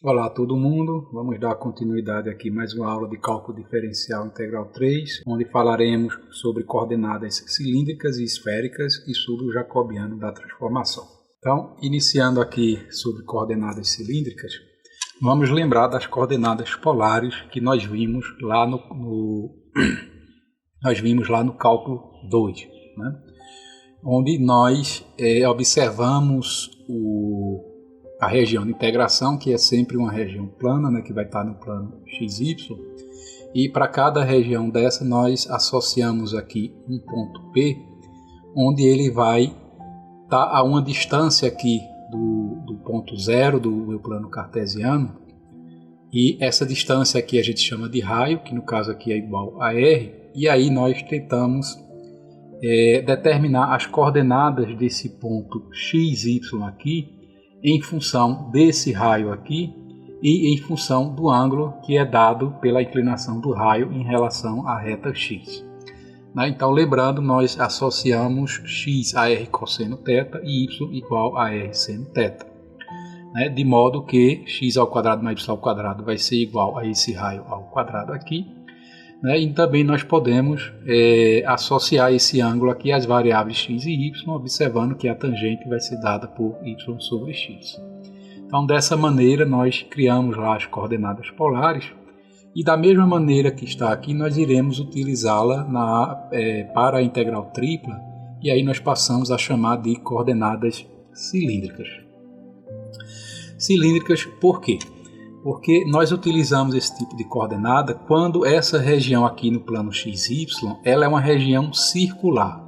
Olá a todo mundo, vamos dar continuidade aqui mais uma aula de cálculo diferencial integral 3, onde falaremos sobre coordenadas cilíndricas e esféricas e sobre o jacobiano da transformação. Então, iniciando aqui sobre coordenadas cilíndricas, vamos lembrar das coordenadas polares que nós vimos lá no cálculo 2, né? Onde nós observamos a região de integração, que é sempre uma região plana, né, que vai estar no plano XY, e para cada região dessa nós associamos aqui um ponto P, onde ele vai estar a uma distância aqui do ponto zero do meu plano cartesiano, e essa distância aqui a gente chama de raio, que no caso aqui é igual a R, e aí nós tentamos determinar as coordenadas desse ponto XY aqui, em função desse raio aqui e em função do ângulo que é dado pela inclinação do raio em relação à reta x. Então, lembrando, nós associamos x a r cosseno θ e y igual a r seno θ, de modo que x ao quadrado mais y ao quadrado vai ser igual a esse raio ao quadrado aqui. E também nós podemos associar esse ângulo aqui às variáveis x e y, observando que a tangente vai ser dada por y sobre x. Então, dessa maneira, nós criamos lá as coordenadas polares e da mesma maneira que está aqui, nós iremos utilizá-la para a integral tripla e aí nós passamos a chamar de coordenadas cilíndricas. Cilíndricas por quê? Porque nós utilizamos esse tipo de coordenada quando essa região aqui no plano XY ela é uma região circular,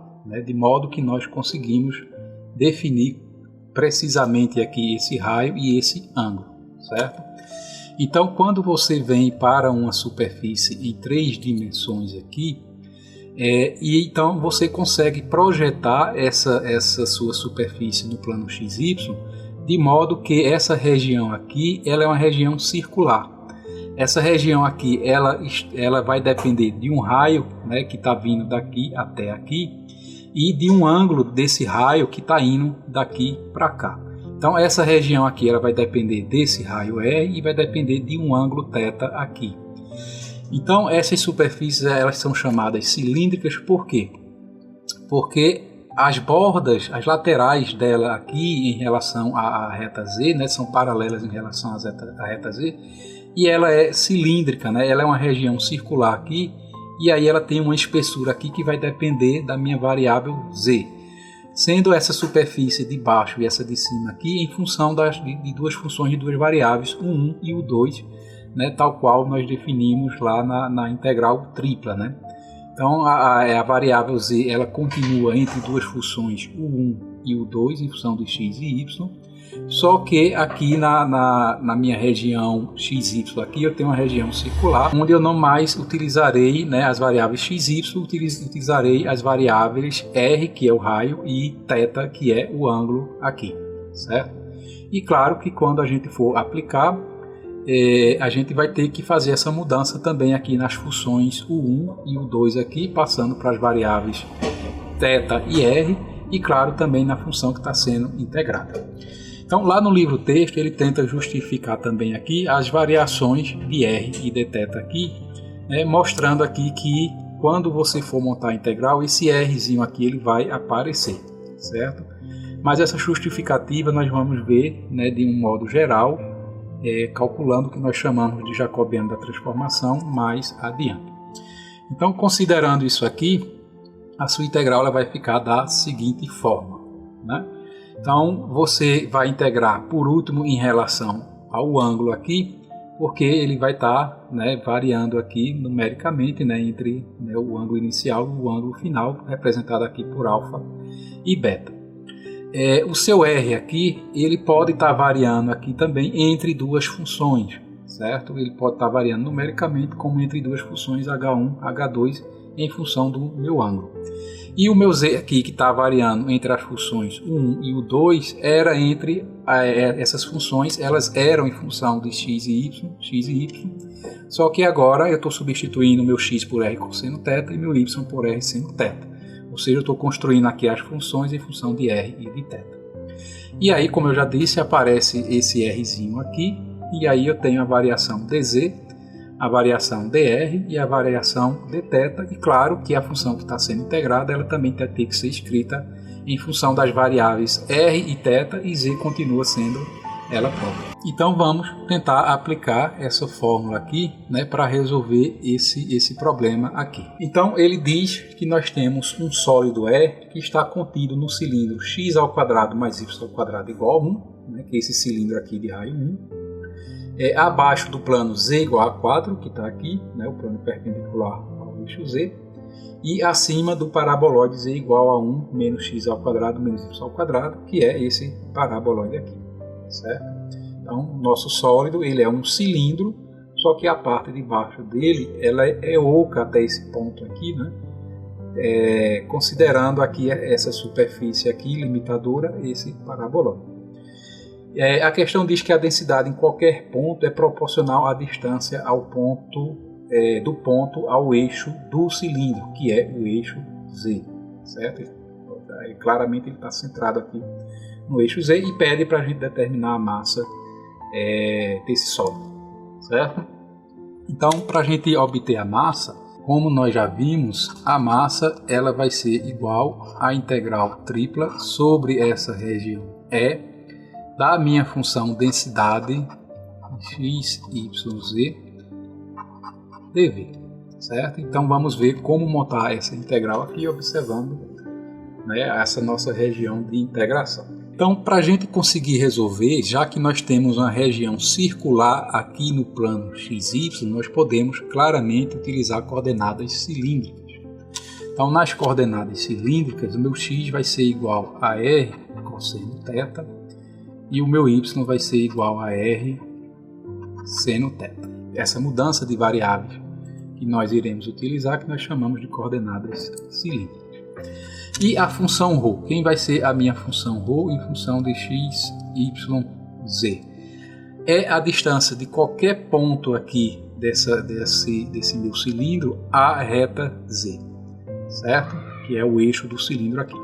de modo que nós conseguimos definir precisamente aqui esse raio e esse ângulo, certo? Então, quando você vem para uma superfície em 3 dimensões aqui, e então você consegue projetar essa sua superfície no plano XY, de modo que essa região aqui ela é uma região circular. Essa região aqui ela vai depender de um raio, que está vindo daqui até aqui e de um ângulo desse raio que está indo daqui para cá. Então essa região aqui ela vai depender desse raio R e vai depender de um ângulo θ aqui. Então essas superfícies elas são chamadas cilíndricas por quê? Porque as bordas, as laterais dela aqui em relação à reta Z, são paralelas em relação à reta Z, e ela é cilíndrica, ela é uma região circular aqui, e aí ela tem uma espessura aqui que vai depender da minha variável Z, sendo essa superfície de baixo e essa de cima aqui em função de duas funções de duas variáveis, o 1 e o 2, tal qual nós definimos lá na integral tripla, Então, a variável z ela continua entre duas funções, o 1 e o 2, em função de x e y, só que aqui na minha região xy aqui, eu tenho uma região circular, onde eu não mais utilizarei as variáveis x e y, utilizarei as variáveis r, que é o raio, e θ, que é o ângulo aqui, certo? E claro que quando a gente for aplicar, a gente vai ter que fazer essa mudança também aqui nas funções o 1 e o 2 aqui, passando para as variáveis θ e r, e claro também na função que está sendo integrada. Então lá no livro texto ele tenta justificar também aqui as variações de r e de θ aqui, mostrando aqui que quando você for montar a integral, esse rzinho aqui ele vai aparecer, certo? Mas essa justificativa nós vamos ver de um modo geral, calculando o que nós chamamos de jacobiano da transformação mais adiante. Então, considerando isso aqui, a sua integral ela vai ficar da seguinte forma. Então, você vai integrar por último em relação ao ângulo aqui, porque ele vai estar variando aqui numericamente entre o ângulo inicial e o ângulo final, representado aqui por alfa e beta. O seu R aqui, ele pode estar variando aqui também entre duas funções, certo? Ele pode estar variando numericamente como entre duas funções H1, H2 em função do meu ângulo. E o meu Z aqui que está variando entre as funções o 1 e o 2 era entre essas funções, elas eram em função de x e y, só que agora eu estou substituindo o meu x por R cosseno θ e meu y por R seno θ. Ou seja, eu estou construindo aqui as funções em função de R e de θ. E aí, como eu já disse, aparece esse Rzinho aqui e aí eu tenho a variação dz, a variação dr e a variação dθ, e claro que a função que está sendo integrada ela também tem que ser escrita em função das variáveis r e θ, e z continua sendo ela própria. Então vamos tentar aplicar essa fórmula aqui, né, para resolver esse problema aqui. Então ele diz que nós temos um sólido E que está contido no cilindro x² mais y² igual a 1, né, que é esse cilindro aqui de raio 1, abaixo do plano z igual a 4, que está aqui, né, o plano perpendicular ao eixo z, e acima do paraboloide z igual a 1 menos x² menos y², que é esse paraboloide aqui, certo? Então, nosso sólido ele é um cilindro, só que a parte de baixo dele ela é oca até esse ponto aqui, né? Considerando aqui essa superfície aqui limitadora, esse paraboloide. A questão diz que a densidade em qualquer ponto é proporcional à distância ao ponto, do ponto ao eixo do cilindro, que é o eixo Z, certo? Claramente ele está centrado aqui no eixo Z e pede para a gente determinar a massa desse sólido, certo? Então, para a gente obter a massa, como nós já vimos, a massa ela vai ser igual à integral tripla sobre essa região E da minha função densidade x, y, z dv, certo? Então vamos ver como montar essa integral aqui observando, né, essa nossa região de integração. Então, para a gente conseguir resolver, já que nós temos uma região circular aqui no plano xy, nós podemos claramente utilizar coordenadas cilíndricas. Então, nas coordenadas cilíndricas, o meu x vai ser igual a r cosseno θ e o meu y vai ser igual a r seno θ. Essa mudança de variáveis que nós iremos utilizar, que nós chamamos de coordenadas cilíndricas. E a função ρ, quem vai ser a minha função ρ em função de x, y, z? É a distância de qualquer ponto aqui desse meu cilindro à reta z, certo? Que é o eixo do cilindro aqui.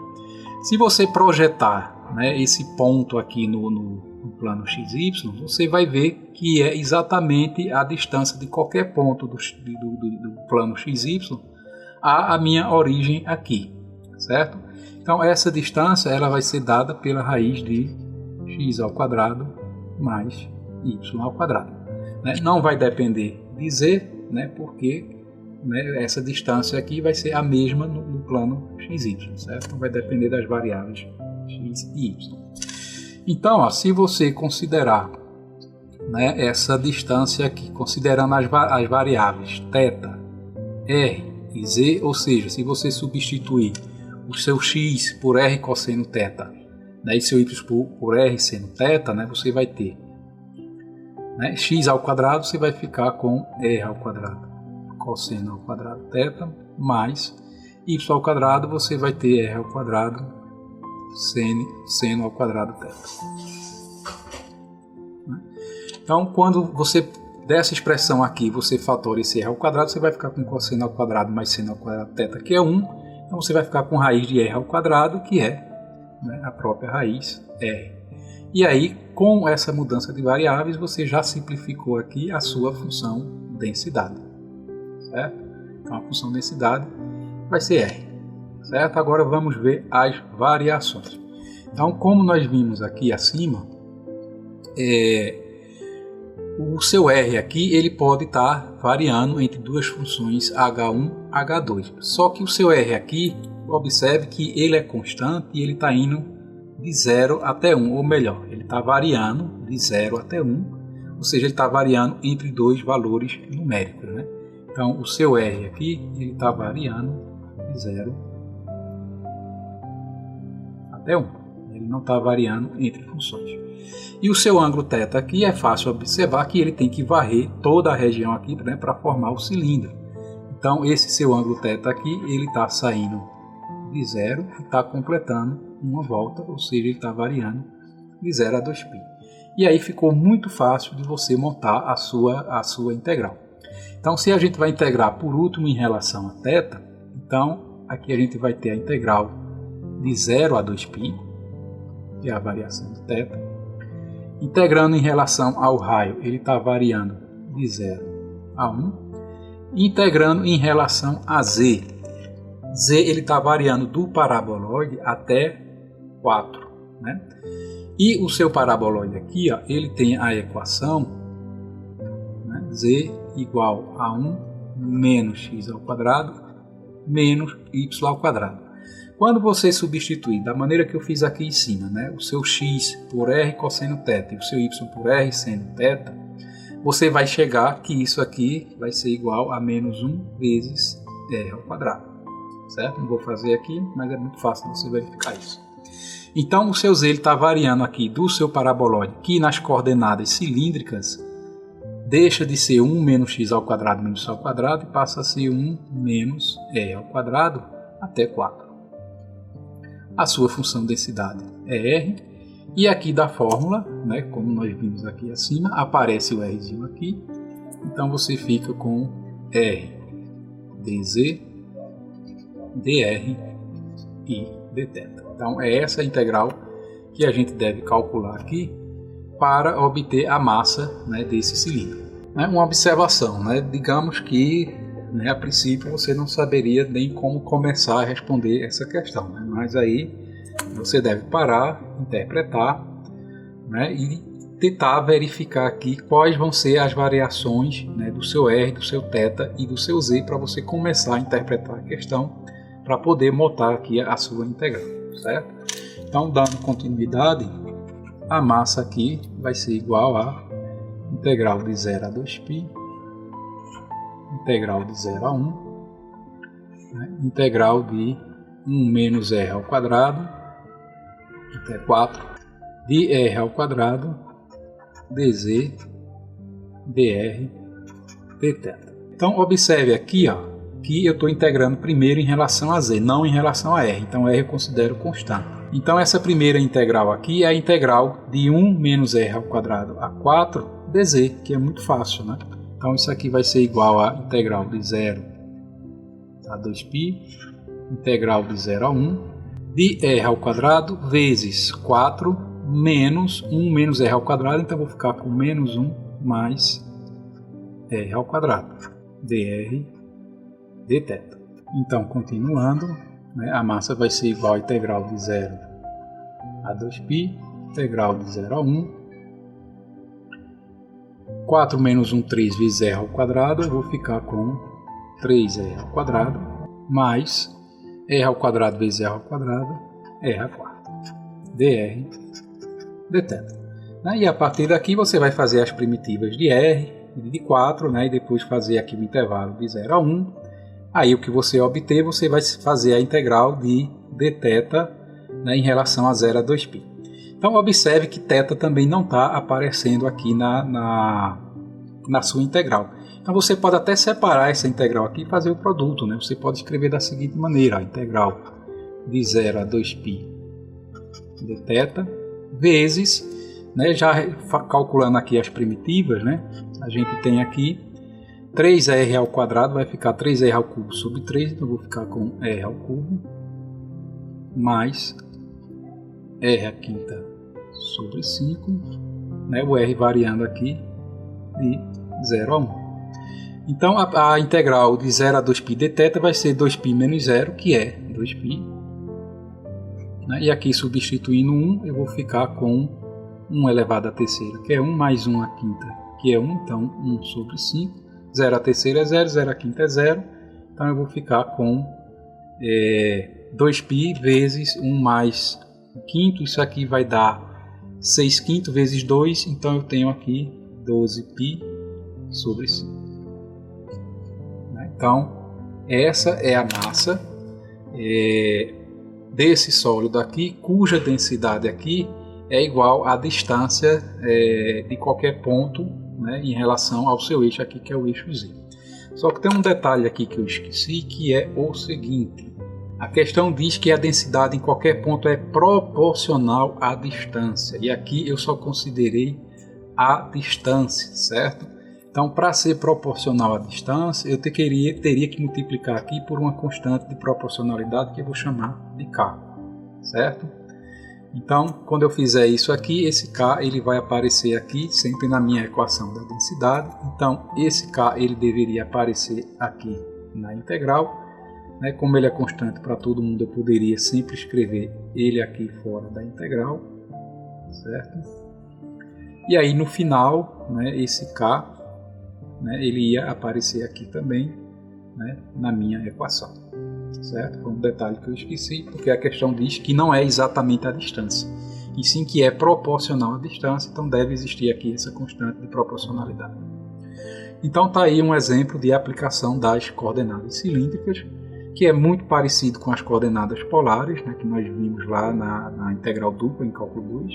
Se você projetar, né, esse ponto aqui no plano xy, você vai ver que é exatamente a distância de qualquer ponto do plano xy à minha origem aqui, certo? Então essa distância ela vai ser dada pela raiz de x² mais y², né? Não vai depender de z, né, porque, né, essa distância aqui vai ser a mesma no plano xy, certo? Não vai depender das variáveis x e y. Então, ó, se você considerar, né, essa distância aqui, considerando as variáveis θ, r e z, ou seja, se você substituir o seu x por r cosseno θ, né, e seu y por r seno θ, né, você vai ter, né, x ao quadrado, você vai ficar com r ao quadrado cosseno ao quadrado θ, mais y ao quadrado, você vai ter r ao quadrado seno ao quadrado θ. Então, quando você dessa expressão aqui, você fatora esse r ao quadrado, você vai ficar com cosseno ao quadrado mais seno ao quadrado θ, que é 1. Então você vai ficar com raiz de r ao quadrado, que é, né, a própria raiz r. E aí, com essa mudança de variáveis, você já simplificou aqui a sua função densidade, certo? Então a função densidade vai ser r, certo? Agora vamos ver as variações. Então, como nós vimos aqui acima, o seu r aqui ele pode estar variando entre duas funções h1 e h2. Só que o seu r aqui, observe que ele é constante e ele está indo de 0 até 1, ou melhor, ele está variando de 0 até 1, ou seja, ele está variando entre dois valores numéricos, né? Então, o seu r aqui ele está variando de 0 até 1. Ele não está variando entre funções. E o seu ângulo θ aqui é fácil observar que ele tem que varrer toda a região aqui, né, para formar o cilindro. Então esse seu ângulo θ aqui, ele está saindo de 0 e está completando uma volta, ou seja, ele está variando de 0 a 2π. E aí ficou muito fácil de você montar a sua integral. Então se a gente vai integrar por último em relação a θ, então aqui a gente vai ter a integral de 0 a 2π, que é a variação de θ. Integrando em relação ao raio, ele está variando de 0 a 1. Integrando em relação a z, ele está variando do paraboloide até 4. Né? E o seu paraboloide aqui, ó, ele tem a equação, né, z igual a 1 menos x ao quadrado menos y ao quadrado. Quando você substituir da maneira que eu fiz aqui em cima, né, o seu x por r cosseno θ e o seu y por r seno θ, você vai chegar que isso aqui vai ser igual a menos 1 vezes r ao quadrado. Certo? Não vou fazer aqui, mas é muito fácil você verificar isso. Então o seu z está variando aqui do seu paraboloide, que nas coordenadas cilíndricas deixa de ser 1 menos x ao quadrado menos y ao quadrado e passa a ser 1 menos r ao quadrado até 4. A sua função de densidade é R, e aqui da fórmula, né, como nós vimos aqui acima, aparece o Rzinho aqui, então você fica com R dz, dr e dθ. Então é essa integral que a gente deve calcular aqui para obter a massa, né, desse cilindro. Uma observação, né, digamos que, né, a princípio você não saberia nem como começar a responder essa questão, né? Mas aí você deve parar, interpretar, né, e tentar verificar aqui quais vão ser as variações, né, do seu R, do seu θ e do seu Z para você começar a interpretar a questão para poder montar aqui a sua integral, certo? Então, dando continuidade, a massa aqui vai ser igual a integral de 0 a 2π, integral de 0 a 1, né, integral de 1 menos r ao quadrado até 4, de r ao quadrado, dz, dr, dθ. Então observe aqui, ó, que eu estou integrando primeiro em relação a z, não em relação a r. Então r eu considero constante. Então essa primeira integral aqui é a integral de 1 menos r ao quadrado a 4 dz, que é muito fácil, né? Então isso aqui vai ser igual a integral de 0 a 2π, integral de 0 a 1, de r ao quadrado vezes 4 menos 1 menos r ao quadrado, então vou ficar com menos 1 mais r ao quadrado, dr, dθ. Então, continuando, né, a massa vai ser igual a integral de 0 a 2π, integral de 0 a 1, 4 menos 1, 3 vezes r ao quadrado, eu vou ficar com 3r ao quadrado, mais r ao quadrado vezes r ao quadrado, r a quarta, dr, dθ. E a partir daqui você vai fazer as primitivas de r e de 4, né, e depois fazer aqui o intervalo de 0 a 1. Aí o que você obter, você vai fazer a integral de dθ, né, em relação a 0 a 2π. Então observe que θ também não está aparecendo aqui na sua integral. Então você pode até separar essa integral aqui e fazer o produto, né? Você pode escrever da seguinte maneira: a integral de 0 a 2π dθ vezes, né, já calculando aqui as primitivas, né, a gente tem aqui 3r ao quadrado, vai ficar 3r ao cubo sobre 3, então eu vou ficar com r ao cubo, mais r à quinta sobre 5, né, o r variando aqui de 0 a 1. Então a integral de 0 a 2π dθ vai ser 2π menos 0, que é 2π. Né, e aqui substituindo 1, eu vou ficar com 1 elevado à terceira, que é 1, mais 1 à quinta, que é 1, então 1 sobre 5. 0 à terceira é 0, 0 à quinta é 0. Então eu vou ficar com 2π vezes 1 mais 1 quinto. Isso aqui vai dar 6 quinto vezes 2. Então eu tenho aqui 12π sobre 5. Então essa é a massa desse sólido aqui, cuja densidade aqui é igual à distância de qualquer ponto, né, em relação ao seu eixo aqui, que é o eixo Z. Só que tem um detalhe aqui que eu esqueci, que é o seguinte: a questão diz que a densidade em qualquer ponto é proporcional à distância, e aqui eu só considerei a distância, certo? Então, para ser proporcional à distância, eu teria que multiplicar aqui por uma constante de proporcionalidade que eu vou chamar de K, certo? Então, quando eu fizer isso aqui, esse K ele vai aparecer aqui, sempre na minha equação da densidade. Então, esse K ele deveria aparecer aqui na integral. Né? Como ele é constante para todo mundo, eu poderia sempre escrever ele aqui fora da integral. Certo? E aí, no final, né, esse K, né, ele ia aparecer aqui também, né, na minha equação. Certo? Foi um detalhe que eu esqueci, porque a questão diz que não é exatamente a distância, e sim que é proporcional à distância, então deve existir aqui essa constante de proporcionalidade. Então está aí um exemplo de aplicação das coordenadas cilíndricas, que é muito parecido com as coordenadas polares, né, que nós vimos lá na integral dupla em cálculo 2.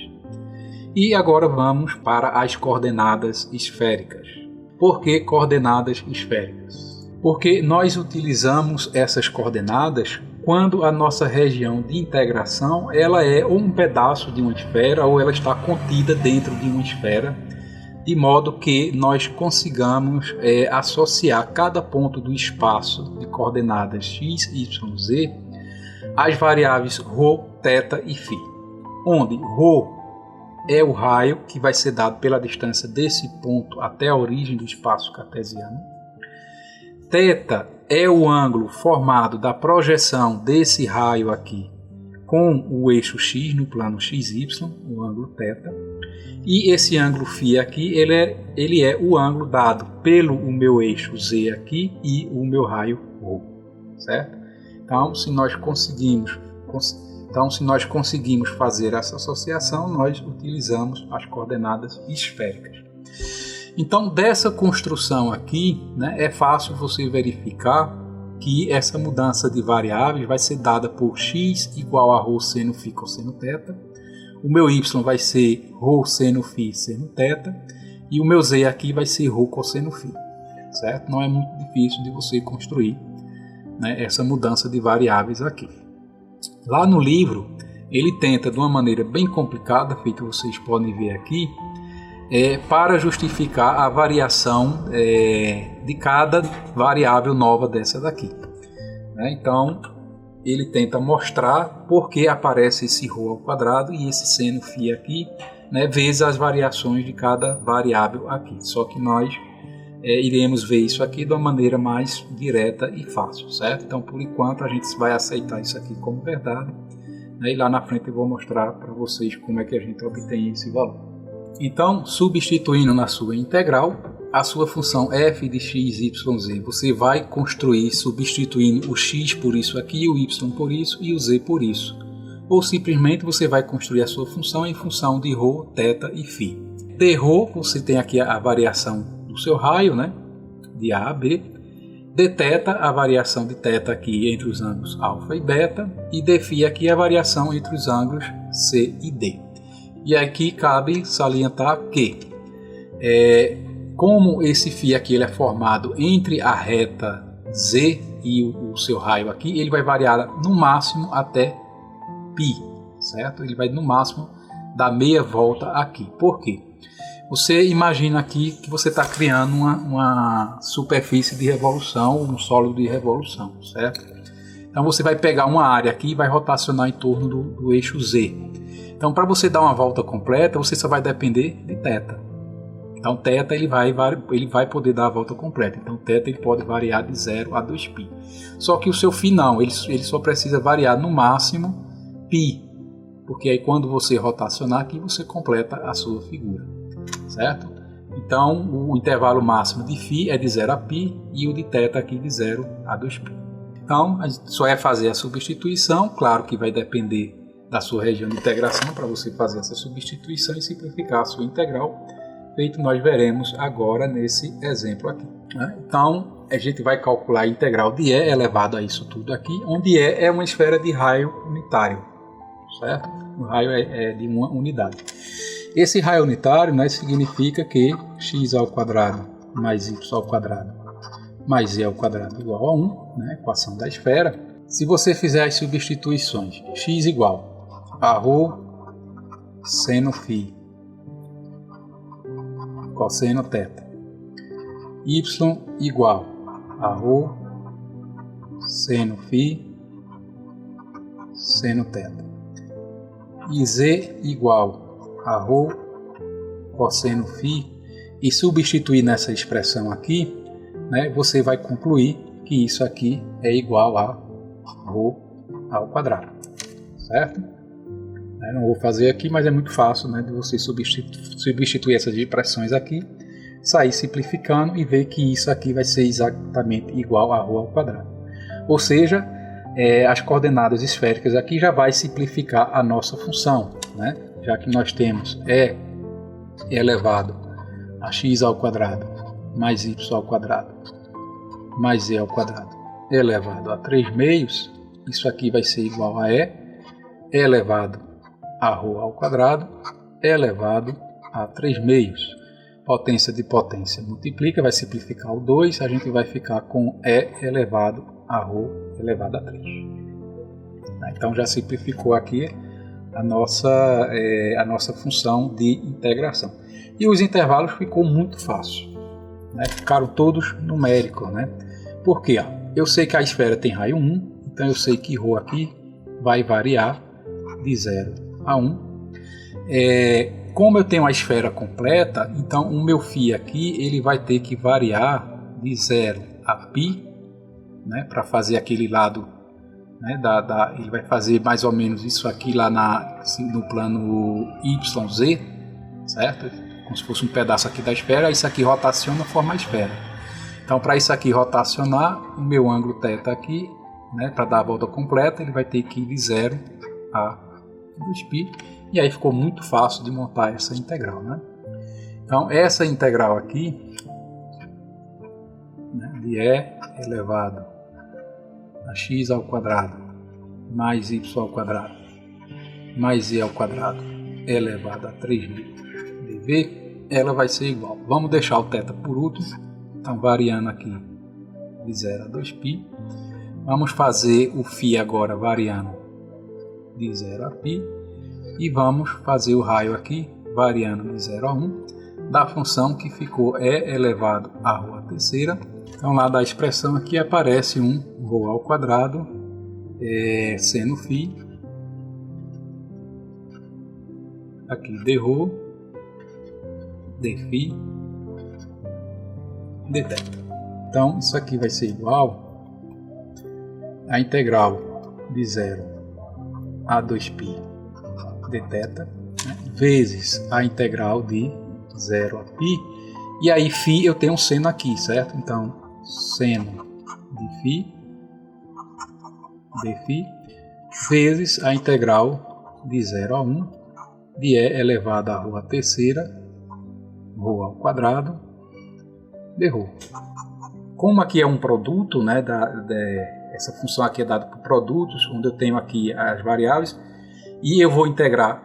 E agora vamos para as coordenadas esféricas. Por que coordenadas esféricas? Porque nós utilizamos essas coordenadas quando a nossa região de integração ela é ou um pedaço de uma esfera ou ela está contida dentro de uma esfera, de modo que nós consigamos associar cada ponto do espaço de coordenadas x, y, z às variáveis ρ, θ e φ, onde ρ é o raio que vai ser dado pela distância desse ponto até a origem do espaço cartesiano. Θ é o ângulo formado da projeção desse raio aqui com o eixo x no plano xy, o ângulo θ. E esse ângulo φ aqui, ele é o ângulo dado pelo o meu eixo z aqui e o meu raio ρ. Certo? Então, se nós conseguimos fazer essa associação, nós utilizamos as coordenadas esféricas. Então, dessa construção aqui, né, é fácil você verificar que essa mudança de variáveis vai ser dada por x igual a ρ seno φ cosseno θ, o meu y vai ser ρ seno φ seno θ e o meu z aqui vai ser ρ cosseno φ. Certo? Não é muito difícil de você construir, né, essa mudança de variáveis aqui. Lá no livro, ele tenta de uma maneira bem complicada, feito vocês podem ver aqui, para justificar a variação de cada variável nova dessa daqui. Né? Então, ele tenta mostrar por que aparece esse ρ ao quadrado e esse seno φ aqui, né, vezes as variações de cada variável aqui. Só que nós iremos ver isso aqui de uma maneira mais direta e fácil, certo? Então, por enquanto, a gente vai aceitar isso aqui como verdade, né? E lá na frente eu vou mostrar para vocês como é que a gente obtém esse valor. Então, substituindo na sua integral, a sua função f de x, y, z, você vai construir substituindo o x por isso aqui, o y por isso e o z por isso. Ou simplesmente você vai construir a sua função em função de ρ, θ e φ. De ρ, você tem aqui a variação do seu raio, né, de A a B. De θ, a variação de θ aqui entre os ângulos α e β. E de φ aqui a variação entre os ângulos C e D. E aqui cabe salientar que, como esse φ aqui ele é formado entre a reta Z e o seu raio aqui, ele vai variar no máximo até π, certo? Ele vai no máximo dar meia volta aqui. Por quê? Você imagina aqui que você está criando uma superfície de revolução, um sólido de revolução, certo? Então você vai pegar uma área aqui e vai rotacionar em torno do eixo Z. Então, para você dar uma volta completa, você só vai depender de θ. Então, θ ele vai poder dar a volta completa. Então, θ ele pode variar de 0 a 2π. Só que o seu φ não, ele só precisa variar no máximo π. Porque aí quando você rotacionar aqui, você completa a sua figura. Certo? Então, o intervalo máximo de φ é de 0 a π e o de θ aqui de 0 a 2π. Então, a gente só é fazer a substituição. Claro que vai depender da sua região de integração para você fazer essa substituição e simplificar a sua integral, feito nós veremos agora nesse exemplo aqui. Né? Então, a gente vai calcular a integral de E elevado a isso tudo aqui, onde E é uma esfera de raio unitário, certo? O raio é de uma unidade. Esse raio unitário, né, significa que x ao quadrado mais y ao quadrado mais z ao quadrado igual a 1, né, equação da esfera. Se você fizer as substituições, x igual a ρ seno φ cosseno θ, y igual a ρ seno φ seno θ, e z igual a ρ cosseno φ e substituir nessa expressão aqui, né, você vai concluir que isso aqui é igual a ρ ao quadrado, certo? Eu não vou fazer aqui, mas é muito fácil, né, de você substituir essas expressões aqui, sair simplificando e ver que isso aqui vai ser exatamente igual a ρ ao quadrado. Ou seja, as coordenadas esféricas aqui já vai simplificar a nossa função, né? Já que nós temos e elevado a x ao quadrado mais y ao quadrado mais z ao quadrado elevado a 3 meios, isso aqui vai ser igual a e elevado a ρ ao quadrado elevado a 3 meios. Potência de potência multiplica, vai simplificar o 2, a gente vai ficar com e elevado a ρ elevado a 3. Então já simplificou aqui a nossa função de integração. E os intervalos ficou muito fácil, né? Ficaram todos numéricos, né? Por quê? Eu sei que a esfera tem raio 1, então eu sei que ρ aqui vai variar de 0 a 1. Como eu tenho a esfera completa, então o meu φ aqui ele vai ter que variar de 0 a π, né? Para fazer aquele lado, né? Ele vai fazer mais ou menos isso aqui lá no plano YZ, certo? Como se fosse um pedaço aqui da esfera, isso aqui rotaciona, forma a esfera. Então, para isso aqui rotacionar, o meu ângulo θ aqui, né, para dar a volta completa, ele vai ter que ir de 0 a 2π, e aí ficou muito fácil de montar essa integral, né? Então, essa integral aqui, né, de e elevado a x ao quadrado mais y ao quadrado mais z ao quadrado elevado a 3 dv, ela vai ser igual. Vamos deixar o θ por último, então variando aqui de 0 a 2π. Vamos fazer o φ agora variando de 0 a π e vamos fazer o raio aqui variando de 0 a 1 da função que ficou e elevado a ρ à terceira. Então lá da expressão aqui aparece um ρ ao quadrado seno φ, aqui dρ, dφ, dθ. Então isso aqui vai ser igual a integral de 0 a 2π dθ, né, vezes a integral de 0 a π, e aí φ eu tenho um seno aqui, certo? Então seno de φ dφ vezes a integral de 0 a 1 de e elevado a ρ à terceira ρ ao quadrado dρ. Como aqui é um produto, né, essa função aqui é dada por produtos, onde eu tenho aqui as variáveis, e eu vou integrar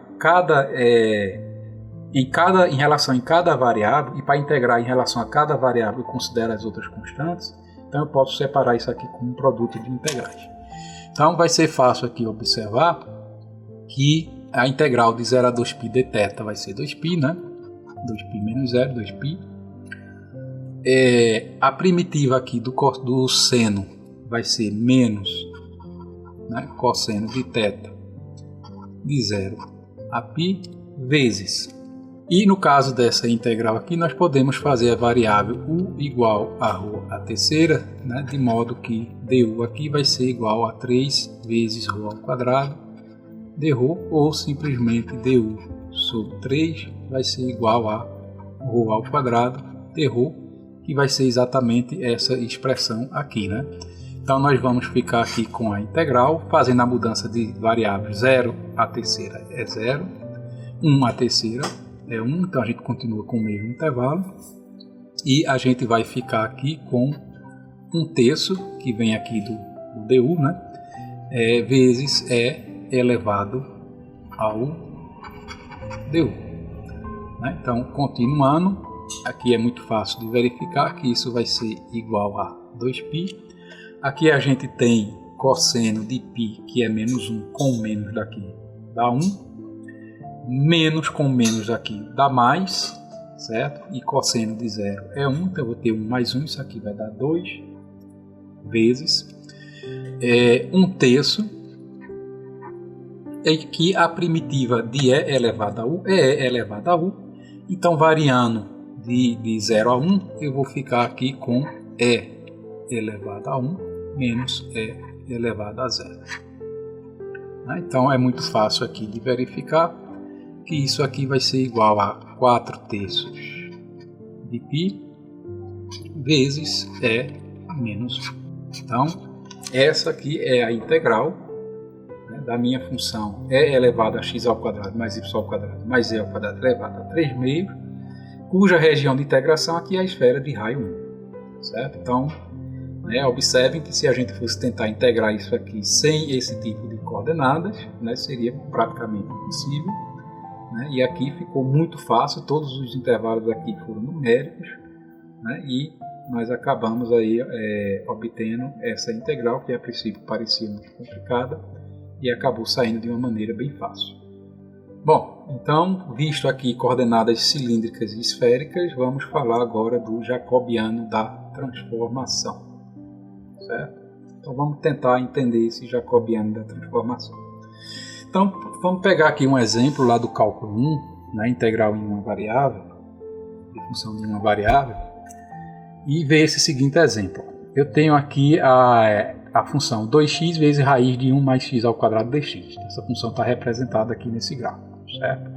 em relação a cada variável, e para integrar em relação a cada variável eu considero as outras constantes, então eu posso separar isso aqui como um produto de integrais. Então vai ser fácil aqui observar que a integral de 0 a 2π dθ vai ser 2π, né? 2π menos 0, 2π. A primitiva aqui do seno vai ser menos, né, cosseno de θ de 0 a π vezes. E no caso dessa integral aqui, nós podemos fazer a variável u igual a ρ à terceira, né, de modo que du aqui vai ser igual a 3 vezes ρ ao quadrado dρ, ou simplesmente du sobre 3 vai ser igual a ρ ao quadrado dρ, que vai ser exatamente essa expressão aqui, né? Então nós vamos ficar aqui com a integral, fazendo a mudança de variáveis. 0 à terceira é 0, 1 à terceira é 1, então a gente continua com o mesmo intervalo. E a gente vai ficar aqui com 1/3, que vem aqui do du, né? Vezes e elevado ao du. Né? Então, continuando, aqui é muito fácil de verificar que isso vai ser igual a 2π. Aqui a gente tem cosseno de π, que é menos 1, com menos daqui dá 1, menos com menos daqui dá mais, certo? E cosseno de 0 é 1, então eu vou ter 1 mais 1, isso aqui vai dar 2, vezes 1/3, é que a primitiva de E elevado a U é E elevado a U. Então, variando de 0 a 1, eu vou ficar aqui com E elevado a 1 menos E elevado a 0. Então, é muito fácil aqui de verificar que isso aqui vai ser igual a 4/3 de π vezes E menos 1. Então, essa aqui é a integral, né, da minha função E elevado a x ao quadrado mais y ao quadrado mais E ao quadrado elevado a 3/2, cuja região de integração aqui é a esfera de raio 1. Certo? Então, né, observem que se a gente fosse tentar integrar isso aqui sem esse tipo de coordenadas, né, seria praticamente impossível. Né, e aqui ficou muito fácil, todos os intervalos aqui foram numéricos, né, e nós acabamos aí obtendo essa integral, que a princípio parecia muito complicada e acabou saindo de uma maneira bem fácil. Bom, então, visto aqui coordenadas cilíndricas e esféricas, vamos falar agora do jacobiano da transformação. Certo? Então vamos tentar entender esse jacobiano da transformação. Então vamos pegar aqui um exemplo lá do cálculo 1, na integral em uma variável, de função de uma variável, e ver esse seguinte exemplo. Eu tenho aqui a função 2x vezes raiz de 1 mais x ao quadrado dx. Essa função está representada aqui nesse gráfico, certo?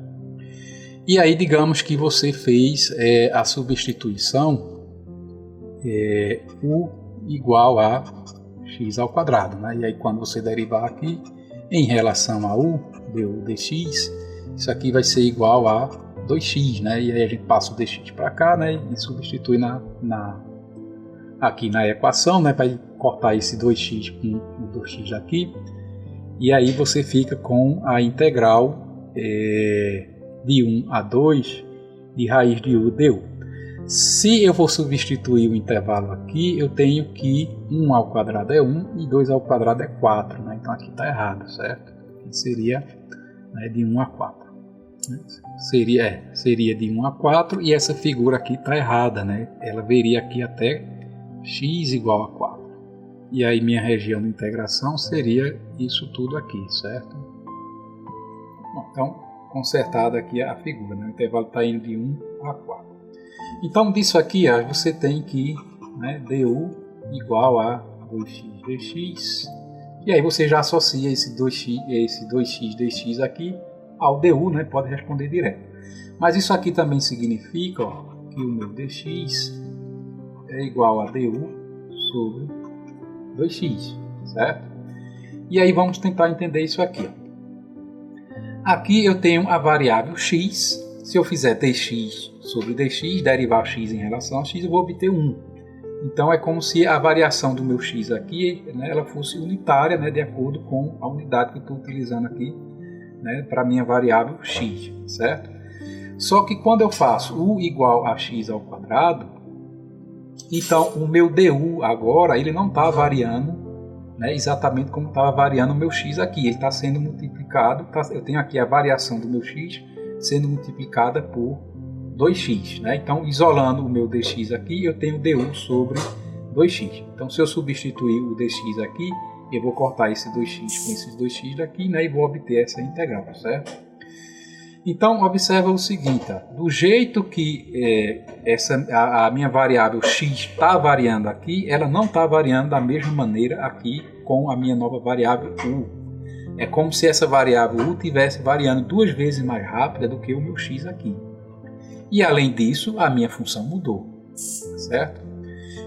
E aí digamos que você fez a substituição u igual a x ao quadrado, né? E aí quando você derivar aqui em relação a u du dx, isso aqui vai ser igual a 2x, né? E aí a gente passa o dx para cá, né? E substitui aqui na equação, né? Para cortar esse 2x com o 2x aqui, e aí você fica com a integral de 1 a 2 de raiz de u du. Se eu for substituir o intervalo aqui, eu tenho que 1 ao quadrado é 1 e 2 ao quadrado é 4. Né? Então aqui está errado, certo? Aqui seria, né, de 1 a 4. Seria de 1 a 4 e essa figura aqui está errada. Né? Ela veria aqui até x igual a 4. E aí minha região de integração seria isso tudo aqui, certo? Bom, então, consertada aqui a figura. Né? O intervalo está indo de 1 a 4. Então, disso aqui, você tem que, né, du igual a 2x dx, e aí você já associa esse 2x dx aqui ao du, né, pode responder direto. Mas isso aqui também significa que o meu dx é igual a du sobre 2x, certo? E aí vamos tentar entender isso aqui. Aqui eu tenho a variável x. Se eu fizer dx sobre dx, derivar x em relação a x, eu vou obter 1. Então é como se a variação do meu x aqui, né, ela fosse unitária, né, de acordo com a unidade que eu estou utilizando aqui, né, para a minha variável x, certo? Só que quando eu faço u igual a x ao quadrado, então o meu du agora ele não está variando, né, exatamente como estava variando o meu x aqui. Ele está sendo multiplicado, eu tenho aqui a variação do meu x sendo multiplicada por 2x. Né? Então, isolando o meu dx aqui, eu tenho du sobre 2x. Então, se eu substituir o dx aqui, eu vou cortar esse 2x com esses 2x daqui, né? E vou obter essa integral, certo? Então, observa o seguinte, do jeito que a minha variável x está variando aqui, ela não está variando da mesma maneira aqui com a minha nova variável u. É como se essa variável u estivesse variando 2 vezes mais rápida do que o meu x aqui. E além disso, a minha função mudou, certo?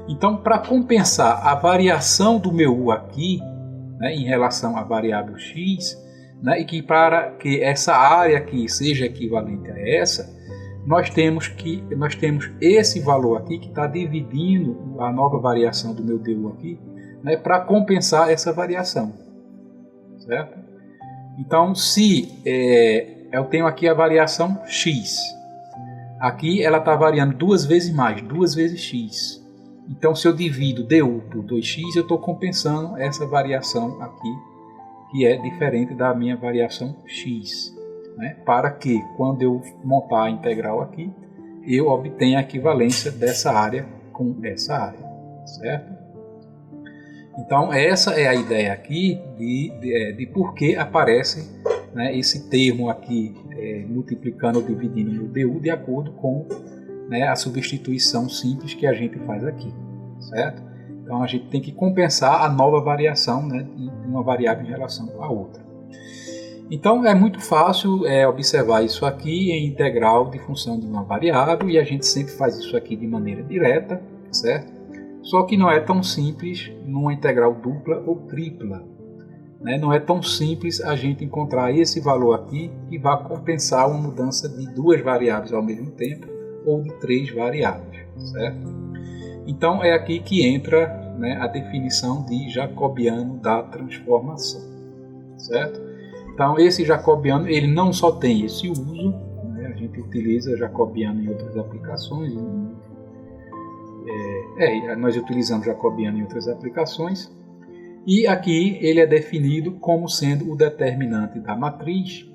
Então, para compensar a variação do meu u aqui, né, em relação à variável x, né, e que para que essa área aqui seja equivalente a essa, nós temos esse valor aqui que está dividindo a nova variação do meu du aqui, né, para compensar essa variação, certo? Então, se eu tenho aqui a variação x, aqui ela está variando 2 vezes mais, 2 vezes x. Então, se eu divido du por 2x, eu estou compensando essa variação aqui, que é diferente da minha variação x, né? Para que, quando eu montar a integral aqui, eu obtenha a equivalência dessa área com essa área, certo? Então, essa é a ideia aqui de por que aparecem né, esse termo aqui multiplicando ou dividindo no du de acordo com, né, a substituição simples que a gente faz aqui, certo? Então a gente tem que compensar a nova variação, né, de uma variável em relação à outra. Então é muito fácil observar isso aqui em integral de função de uma variável, e a gente sempre faz isso aqui de maneira direta, certo? Só que não é tão simples numa integral dupla ou tripla, né? Não é tão simples a gente encontrar esse valor aqui que vai compensar uma mudança de duas variáveis ao mesmo tempo ou de três variáveis, certo? Então é aqui que entra, né, a definição de jacobiano da transformação, certo? Então esse jacobiano ele não só tem esse uso, né, a gente utiliza jacobiano em outras aplicações, nós utilizamos jacobiano em outras aplicações, e aqui ele é definido como sendo o determinante da matriz,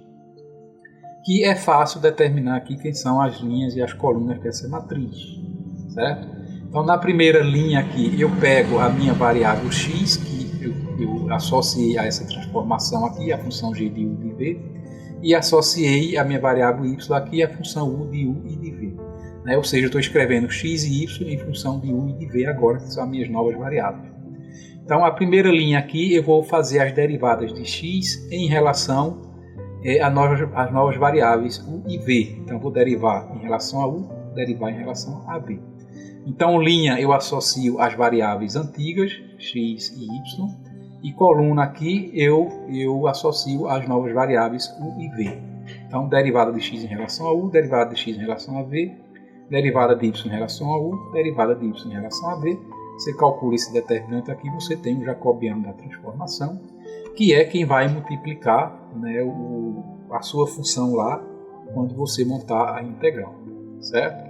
que é fácil determinar aqui quem são as linhas e as colunas dessa matriz, certo? Então na primeira linha aqui eu pego a minha variável x, que eu associei a essa transformação aqui, a função g de u de v, e associei a minha variável y aqui, a função u de u e de v. Né? Ou seja, eu estou escrevendo x e y em função de u e de v agora, que são as minhas novas variáveis. Então a primeira linha aqui eu vou fazer as derivadas de x em relação às novas variáveis u e v. Então eu vou derivar em relação a u, derivar em relação a v. Então, linha eu associo as variáveis antigas, x e y, e coluna aqui eu associo as novas variáveis u e v. Então, derivada de x em relação a u, derivada de x em relação a v, derivada de y em relação a u, derivada de y em relação a v. Você calcula esse determinante aqui, você tem o jacobiano da transformação, que é quem vai multiplicar, né, a sua função lá quando você montar a integral, certo?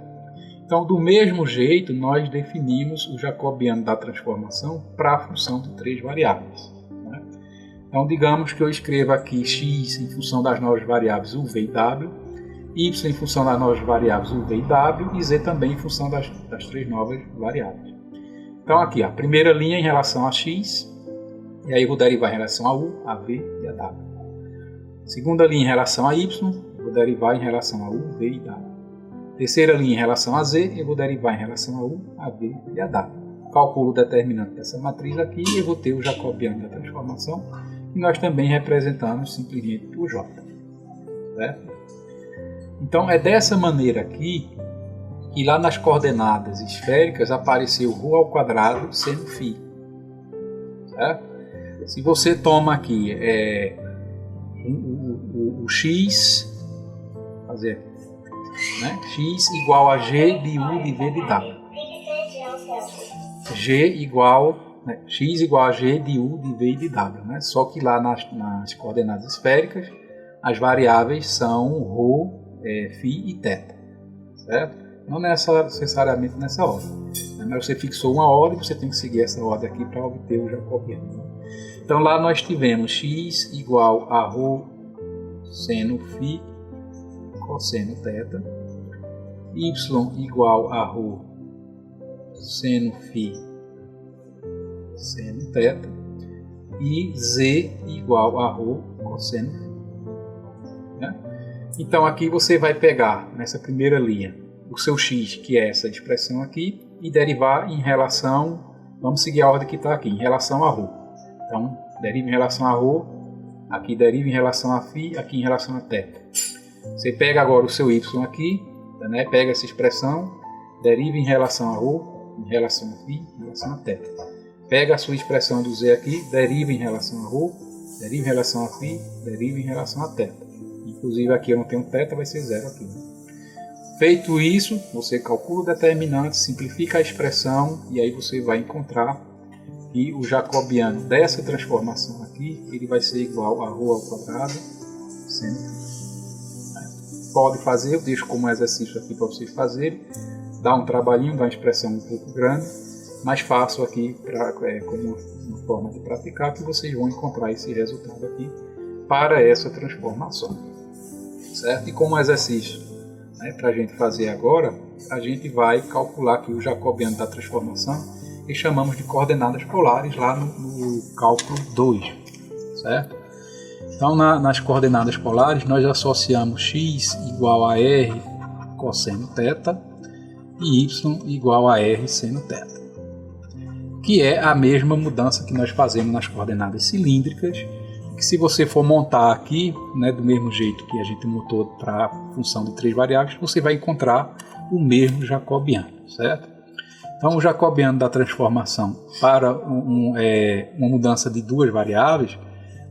Então, do mesmo jeito, nós definimos o jacobiano da transformação para a função de três variáveis, né? Então, digamos que eu escreva aqui x em função das novas variáveis u, v e w, y em função das novas variáveis u, v e w, e z também em função das três novas variáveis. Então, aqui, a primeira linha em relação a x, e aí eu vou derivar em relação a u, a v e a w. Segunda linha em relação a y, eu vou derivar em relação a u, v e w. Terceira linha em relação a z, eu vou derivar em relação a u, a v e a w. Calculo o determinante dessa matriz aqui e eu vou ter o jacobiano da transformação, que nós também representamos simplesmente por j. Certo? Então é dessa maneira aqui que lá nas coordenadas esféricas apareceu ρ ao quadrado seno φ. Certo? Se você toma aqui o x, fazer aqui, né? X igual a g de u de v de w. X igual a g de u de v e de w. Né? Só que lá nas coordenadas esféricas as variáveis são ρ, φ e θ. Certo? Não necessariamente nessa ordem. Né? Mas você fixou uma ordem, você tem que seguir essa ordem aqui para obter o jacobiano. Então lá nós tivemos x igual a ρ seno φ cosseno θ, y igual a ρ seno φ seno θ e z igual a ρ cosseno φ. Né? Então aqui você vai pegar nessa primeira linha o seu x, que é essa expressão aqui, e derivar em relação, vamos seguir a ordem que está aqui, em relação a ρ. Então deriva em relação a ρ, aqui deriva em relação a φ, aqui em relação a θ. Você pega agora o seu y aqui, né? Pega essa expressão, deriva em relação a ρ, em relação a φ, em relação a θ. Pega a sua expressão do z aqui, deriva em relação a ρ, deriva em relação a φ, deriva em relação a θ. Inclusive aqui eu não tenho θ, vai ser zero aqui. Feito isso, você calcula o determinante, simplifica a expressão e aí você vai encontrar que o jacobiano dessa transformação aqui, ele vai ser igual a ρ ao quadrado seno φ. Pode fazer, eu deixo como exercício aqui para vocês fazerem, dá um trabalhinho, dá uma expressão um pouco grande, mas faço aqui como uma forma de praticar, que vocês vão encontrar esse resultado aqui para essa transformação, certo? E como exercício, né, para a gente fazer agora, a gente vai calcular aqui o jacobiano da transformação, que chamamos de coordenadas polares lá no cálculo 2, certo? Então, nas coordenadas polares, nós associamos x igual a r cosseno θ e y igual a r seno θ, que é a mesma mudança que nós fazemos nas coordenadas cilíndricas, que se você for montar aqui, né, do mesmo jeito que a gente montou para a função de 3 variáveis, você vai encontrar o mesmo jacobiano, certo? Então, o jacobiano da transformação para uma mudança de 2 variáveis,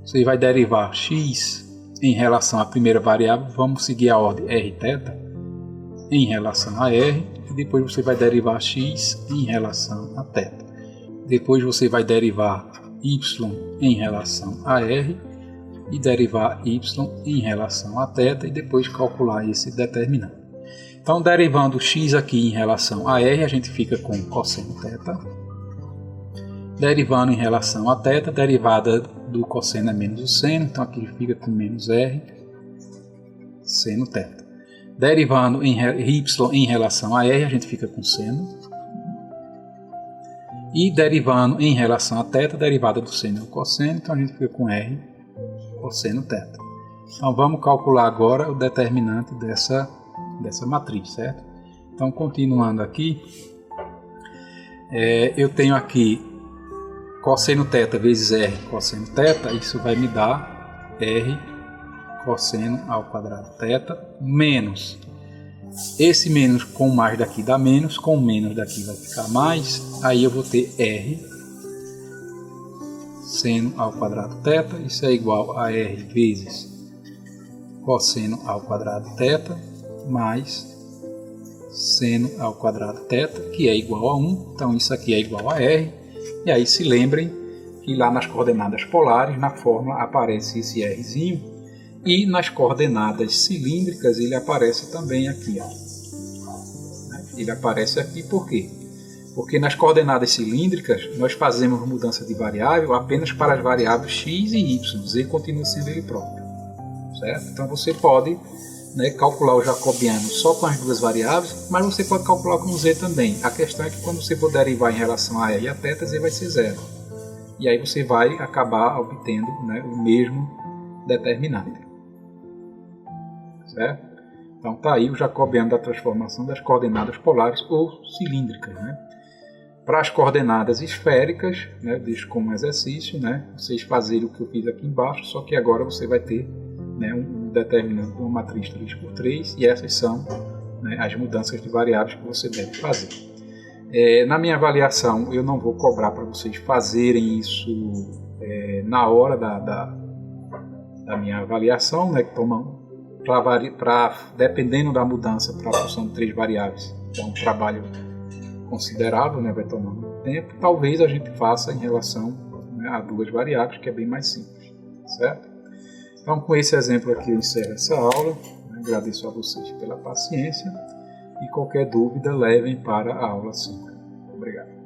você vai derivar x em relação à primeira variável, vamos seguir a ordem rθ em relação a r, e depois você vai derivar x em relação a θ. Depois você vai derivar y em relação a r e derivar y em relação a θ e depois calcular esse determinante. Então, derivando x aqui em relação a r, a gente fica com cosseno θ. Derivando em relação a θ, derivada do cosseno é menos o seno, então aqui fica com menos r seno θ. Derivando em y em relação a r, a gente fica com seno. E derivando em relação a θ, derivada do seno é o cosseno, então a gente fica com r cosseno θ. Então vamos calcular agora o determinante dessa matriz, certo? Então, continuando aqui, eu tenho aqui cosseno θ vezes r cosseno θ, isso vai me dar r cosseno ao quadrado θ, menos, esse menos com mais daqui dá menos, com menos daqui vai ficar mais, aí eu vou ter r seno ao quadrado θ, isso é igual a r vezes cosseno ao quadrado θ, mais seno ao quadrado θ, que é igual a 1, então isso aqui é igual a r, e aí se lembrem que lá nas coordenadas polares, na fórmula aparece esse rzinho, e nas coordenadas cilíndricas ele aparece também aqui, ó. Ele aparece aqui por quê? Porque nas coordenadas cilíndricas nós fazemos mudança de variável apenas para as variáveis x e y, z continua sendo ele próprio, certo? Então você pode, né, calcular o jacobiano só com as 2 variáveis, mas você pode calcular com z também. A questão é que quando você for derivar em relação a r e a θ, z vai ser 0. E aí você vai acabar obtendo, né, o mesmo determinante. Certo? Então está aí o jacobiano da transformação das coordenadas polares ou cilíndricas. Né? Para as coordenadas esféricas, né, eu deixo como exercício, né, vocês fazerem o que eu fiz aqui embaixo, só que agora você vai ter, né, um determinante de uma matriz 3x3 e essas são, né, as mudanças de variáveis que você deve fazer. Na minha avaliação, eu não vou cobrar para vocês fazerem isso na hora da minha avaliação, né, que tomam dependendo da mudança para a função de 3 variáveis, é um trabalho considerável, né, vai tomar muito tempo. Talvez a gente faça em relação, né, a 2 variáveis, que é bem mais simples, certo? Então, com esse exemplo aqui eu encerro essa aula. Agradeço a vocês pela paciência e qualquer dúvida levem para a aula 5. Obrigado.